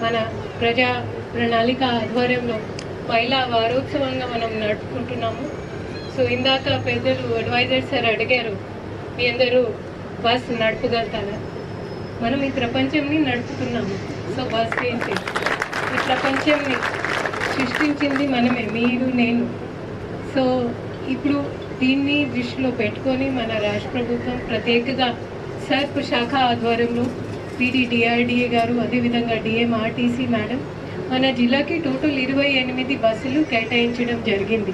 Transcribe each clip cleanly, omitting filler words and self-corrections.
మన ప్రజా ప్రణాళిక ఆధ్వర్యంలో మహిళా వారోత్సవంగా మనం నడుపుకుంటున్నాము. సో ఇందాక పెద్దలు అడ్వైజర్ సార్ అడిగారు, మీ అందరూ బస్ నడపగలుగుతారా? మనం ఈ ప్రపంచంని నడుపుతున్నాము. సో బస్ ఏంటి? ఈ ప్రపంచంని సృష్టించింది మనమే, మీరు నేను. సో ఇప్పుడు దీన్ని దృష్టిలో పెట్టుకొని మన రాష్ట్ర ప్రభుత్వం ప్రత్యేకంగా సర్ప్ శాఖ ఆధ్వర్యంలో PDDRDA గారు, అదేవిధంగా DMRTC మేడం మన జిల్లాకి టోటల్ 28 బస్సులు కేటాయించడం జరిగింది.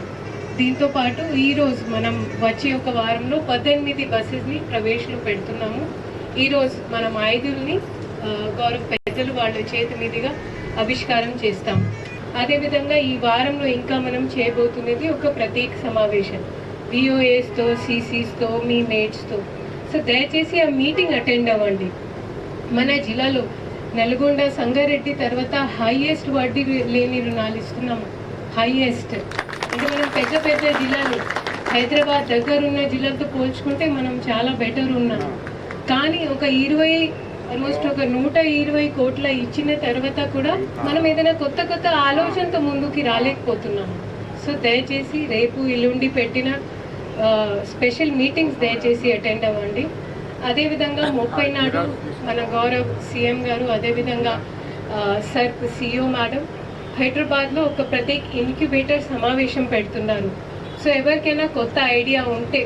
దీంతో పాటు ఈరోజు మనం వచ్చే ఒక వారంలో 18 బస్సెస్ని ప్రవేశంలో పెడుతున్నాము. ఈరోజు మనం 5ని గౌరవ పెద్దలు వాళ్ళ చేతి మీదుగా ఆవిష్కారం చేస్తాం. అదేవిధంగా ఈ వారంలో ఇంకా మనం చేయబోతున్నది ఒక ప్రత్యేక సమావేశం VOAస్తో, CCస్తో, మీ మేట్స్తో. సో దయచేసి ఆ మీటింగ్ అటెండ్ అవ్వండి. మన జిల్లాలో నల్గొండ, సంగారెడ్డి తర్వాత హైయెస్ట్ వడ్డీ లేని రుణాలు ఇస్తున్నాము. హైయెస్ట్ అంటే మనం పెద్ద పెద్ద జిల్లాలు, హైదరాబాద్ దగ్గరున్న జిల్లాలతో పోల్చుకుంటే మనం చాలా బెటర్ ఉన్నాము. కానీ ఒక ఆల్మోస్ట్ ఒక 120 కోట్ల ఇచ్చిన తర్వాత కూడా మనం ఏదైనా కొత్త కొత్త ఆలోచనతో ముందుకి రాలేకపోతున్నాము. సో దయచేసి రేపు ఎల్లుండి పెట్టిన స్పెషల్ మీటింగ్స్ దయచేసి అటెండ్ అవ్వండి. అదేవిధంగా 30 నాడు మన గౌరవ్ CM గారు, అదేవిధంగా సర్ప్ CEO మేడం హైదరాబాద్లో ఒక ప్రత్యేక ఇంక్యుబేటర్ సమావేశం పెడుతున్నారు. సో ఎవరికైనా కొత్త ఐడియా ఉంటే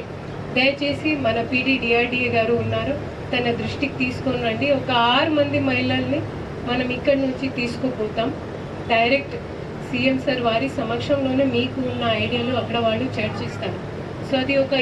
దయచేసి మన PDDRDA గారు ఉన్నారు, తన దృష్టికి తీసుకొని రండి. ఒక 6 మంది మహిళల్ని మనం ఇక్కడి నుంచి తీసుకుపోతాం. డైరెక్ట్ CM సార్ వారి సమక్షంలోనే మీకు ఉన్న ఐడియాలు అక్కడ వాళ్ళు చర్చిస్తారు. సో అది ఒక